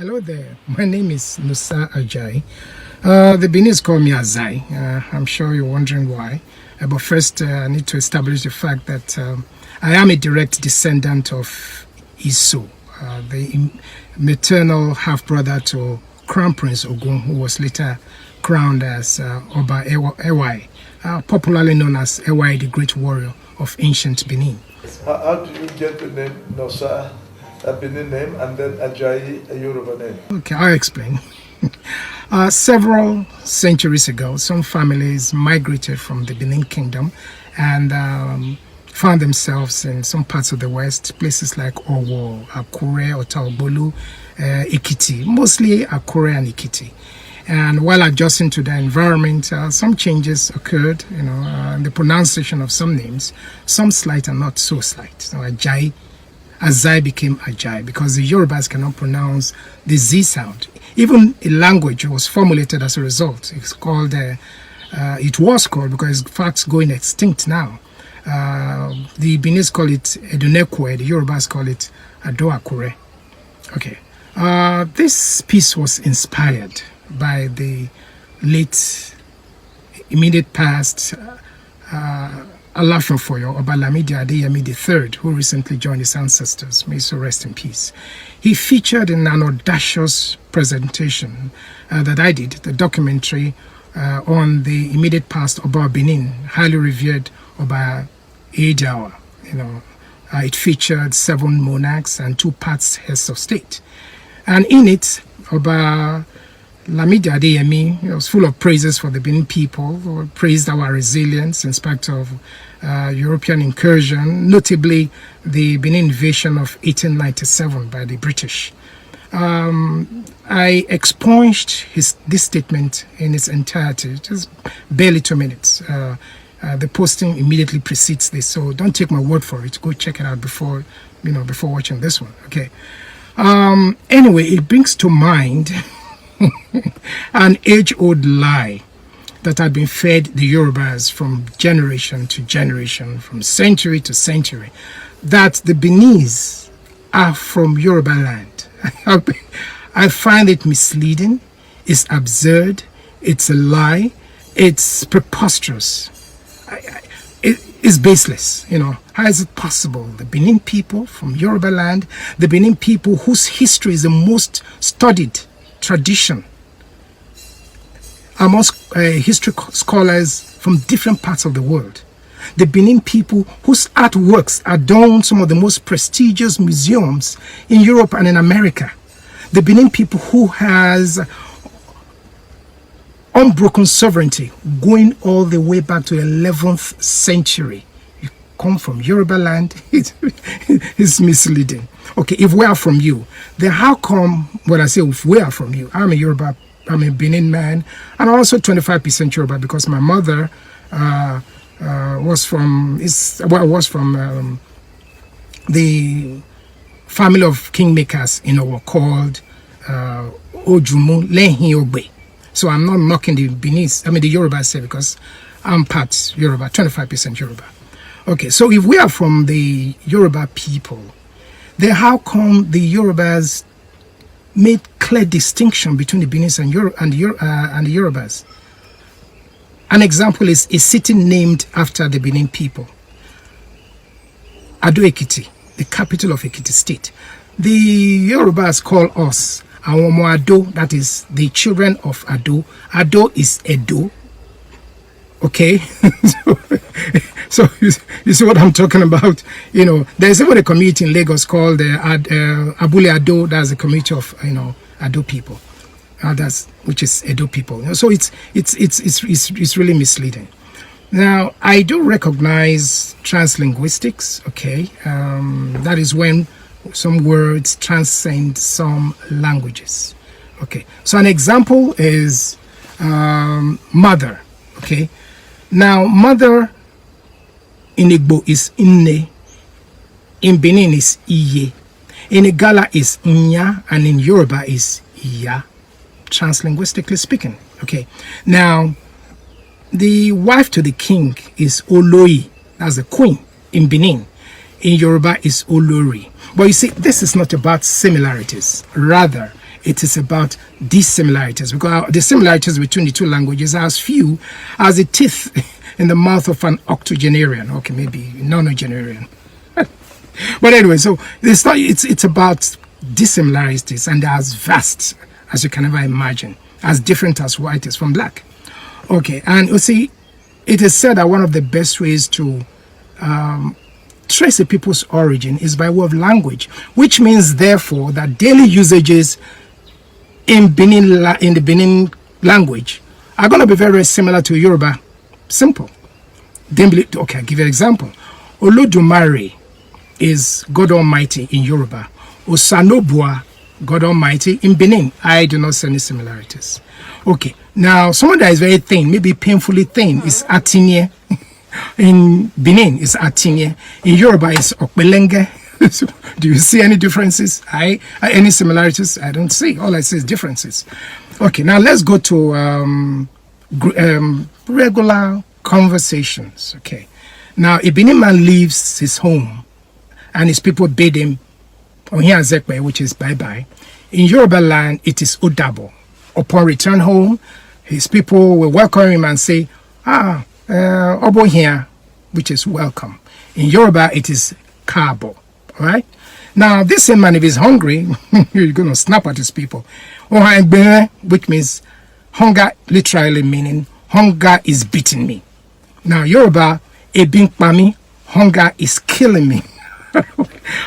Hello there, my name is Nosa Ajay. The Benins call me Azai. I'm sure you're wondering why. But first, I need to establish the fact that I am a direct descendant of Iso, the maternal half-brother to Crown Prince Ogun, who was later crowned as Oba Ewai, popularly known as Ewai the Great Warrior of ancient Benin. How do you get the name Nosa, a Benin name, and then Ajayi, a Yoruba name? Okay, I'll explain. Several centuries ago, some families migrated from the Benin Kingdom and found themselves in some parts of the West, places like Owo, Akure, Otaobolu, Ekiti, mostly Akure and Ekiti. And while adjusting to the environment, some changes occurred, in the pronunciation of some names, some slight and not so slight. So Azai became Ajay because the Yorubas cannot pronounce the Z sound. Even a language was formulated as a result. It was called, because it's fast going extinct now. The Benis call it Edunekwe, the Yorubas call it Adoakure. Okay. This piece was inspired by the late, immediate past Alafinfoyo Obalamidi Adeyemi III, who recently joined his ancestors. May so rest in peace. He featured in an audacious presentation that I did, the documentary on the immediate past Oba Benin, highly revered Oba Edawa. It featured 7 monarchs and 2 past heads of state. And in it, Oba Lamidi Adeyemi was full of praises for the Benin people, who praised our resilience in spite of European incursion, notably the Benin invasion of 1897 by the British. I expunged this statement in its entirety, just barely 2 minutes. The posting immediately precedes this, so don't take my word for it. Go check it out before watching this one. Okay. Anyway, it brings to mind an age-old lie that had been fed the Yorubas from generation to generation, from century to century, that the Benis are from Yoruba land. I find it misleading, it's absurd, it's a lie, it's preposterous, it's baseless. How is it possible? The Benin people from Yoruba land, the Benin people whose history is the most studied tradition amongst history scholars from different parts of the world. The Benin people whose artworks adorn some of the most prestigious museums in Europe and in America. The Benin people who has unbroken sovereignty going all the way back to the 11th century. You come from Yoruba land, it's misleading. Okay, if we are from you, then how come when I say if we are from you, I'm a Yoruba, I'm a Benin man, and also 25% Yoruba because my mother was from the family of kingmakers in Owo called Ojumu Lehin Ogbe. So I'm not knocking the Benis, the Yorubas here, because I'm part Yoruba, 25% Yoruba. Okay, so if we are from the Yoruba people, then how come the Yorubas made clear distinction between the Benis and the Yorubas? An example is a city named after the Benin people, Ado Ekiti, the capital of Ekiti State. The Yorubas call us Awomo Ado, that is the children of Ado. Ado is Edo. Okay, so you see what I'm talking about. There's even a community in Lagos called Abule Ado. That's a community of Ado people. Which is Edo people. So it's really misleading. Now I do recognize translinguistics. Okay, that is when some words transcend some languages. Okay, so an example is mother. Okay. Now, mother in Igbo is Nne, in Benin is Iye, in Igala is Nya, and in Yoruba is Iya, translinguistically speaking. Okay. Now, the wife to the king is Oloi, that's the queen in Benin. In Yoruba is Olori. But you see, this is not about similarities. Rather, it is about dissimilarities, because the similarities between the two languages are as few as the teeth in the mouth of an octogenarian. Okay, maybe nonagenarian. But anyway, so it's about dissimilarities, and they're as vast as you can ever imagine, as different as white is from black. Okay, and you see, it is said that one of the best ways to trace a people's origin is by way of language, which means therefore that daily usages in the Benin language are going to be very, very similar to Yoruba. Simple. Okay, I'll give you an example. Olodumare is God Almighty in Yoruba. Osanobua, God Almighty in Benin. I do not see any similarities. Okay, now someone that is very thin, maybe painfully thin, is Atinye. In Benin, it's Atinye. In Yoruba, it's Okbelenge. So, do you see any differences? Any similarities? I don't see. All I see is differences. Okay, now let's go to regular conversations. Okay, now a Benin man leaves his home, and his people bid him Onhiazekwe, which is bye-bye. In Yoruba land, it is Odabo. Upon return home, his people will welcome him and say, Obo here, which is welcome. In Yoruba, it is Kabo. All right? Now, this same man, if he's hungry, you're going to snap at his people. Which means hunger, literally meaning hunger is beating me. Now, Yoruba, Ebinkpami, hunger is killing me.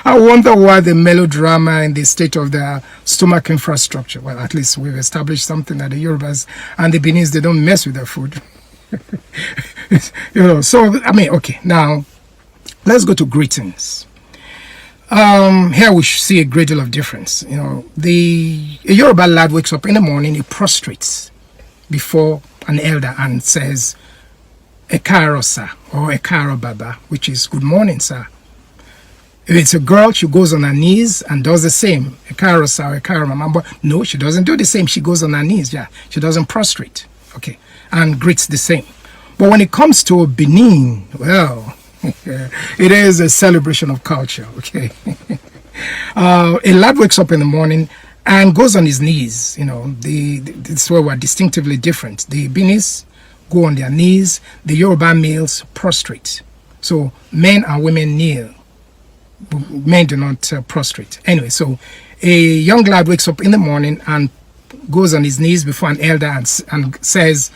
I wonder why the melodrama in the state of the stomach infrastructure. Well, at least we've established something that the Yorubas and the Benins, they don't mess with their food. So, okay, now let's go to greetings. Here we see a great deal of difference. A Yoruba lad wakes up in the morning, he prostrates before an elder and says, Ekaro, sir, or Ekaro, baba, which is good morning, sir. If it's a girl, she goes on her knees and does the same. Ekaro, sir, Ekaro, mama. But no, she doesn't do the same. She goes on her knees, yeah. She doesn't prostrate, okay, and greets the same. But when it comes to Benin, well, it is a celebration of culture, okay. A lad wakes up in the morning and goes on his knees. This is where we're distinctively different. The Benis go on their knees. The Yoruba males prostrate. So men and women kneel. Men do not prostrate. Anyway, so a young lad wakes up in the morning and goes on his knees before an elder and says,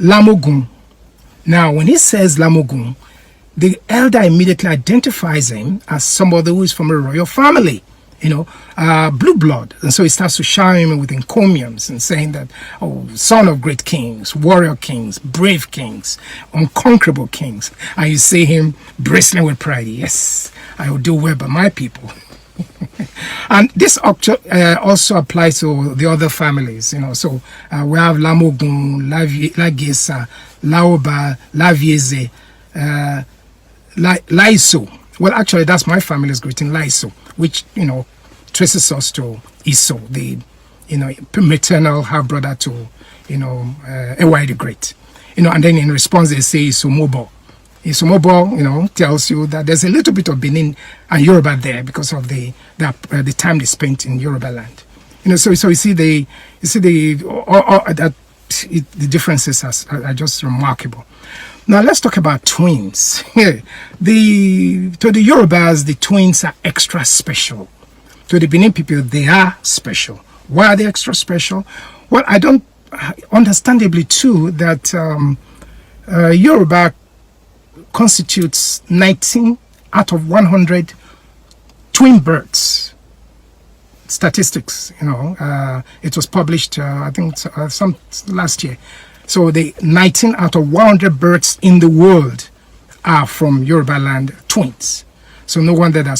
Lamogun. Now, when he says Lamogun, the elder immediately identifies him as somebody who is from a royal family, blue blood. And so he starts to shower him with encomiums and saying that, son of great kings, warrior kings, brave kings, unconquerable kings. And you see him bristling with pride. Yes, I will do well by my people. And this also applies to the other families, So we have Lamogun, Lagesa, Laoba, Lavieze, Laiso. Well, actually, that's my family's greeting, Laiso, which, traces us to Iso, the, maternal half-brother to, Ewai the Great. And then in response, they say Isomobo. Isomobo, tells you that there's a little bit of Benin and Yoruba there because of the time they spent in Yoruba land. So you see the differences are just remarkable. Now let's talk about twins. To the Yorubas, the twins are extra special. To the Benin people, they are special. Why are they extra special? Well, I don't understandably too that Yoruba constitutes 19 out of 100 twin births. Statistics, it was published, I think, some last year. So the 19 out of 100 births in the world are from Yoruba land, twins. So no wonder they're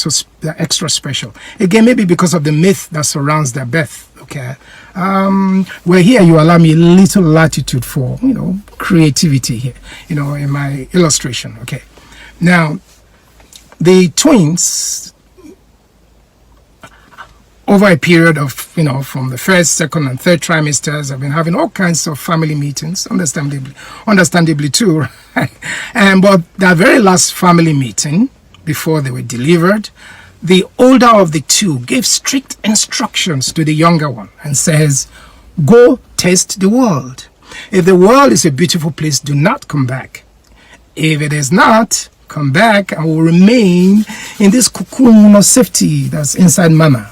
extra special. Again, maybe because of the myth that surrounds their birth. Okay. Well, here you allow me a little latitude for creativity here. In my illustration. Okay. Now, the twins, over a period of, from the first, second, and third trimesters, have been having all kinds of family meetings, understandably too. But their very last family meeting, before they were delivered, the older of the two gave strict instructions to the younger one and says, go taste the world. If the world is a beautiful place, do not come back. If it is not, come back and will remain in this cocoon of safety that's inside mama,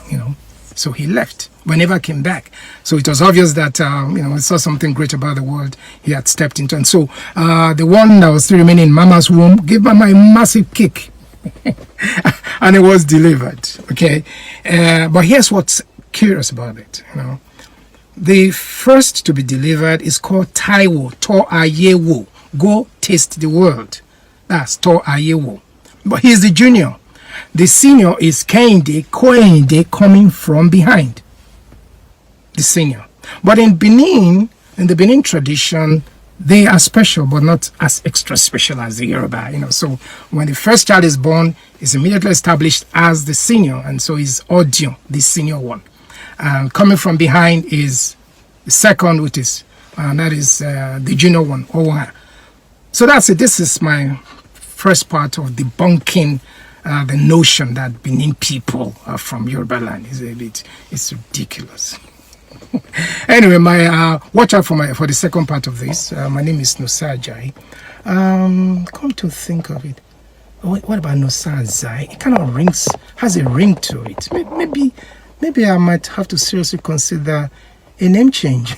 So he left, but never came back. So it was obvious that, he saw something great about the world he had stepped into. And so the one that was still remaining in mama's womb gave mama a massive kick. And it was delivered, okay? But here's what's curious about it, The first to be delivered is called Taiwo, To Ayewo. Go taste the world. That's To Ayewo. But he's the junior. The senior is Koende coming from behind. The senior. But in Benin, in the Benin tradition, they are special, but not as extra special as the Yoruba, So when the first child is born, it's immediately established as the senior, and so is Audio, the senior one. Coming from behind is the second, which is, that is the junior one, Owa. So that's it. This is my first part of debunking the notion that Benin people are from Yoruba land. It's ridiculous. Anyway, watch out for the second part of this. My name is Nosa Ajayi. Come to think of it, what about Nosa Ajayi? It kind of has a ring to it. Maybe I might have to seriously consider a name change.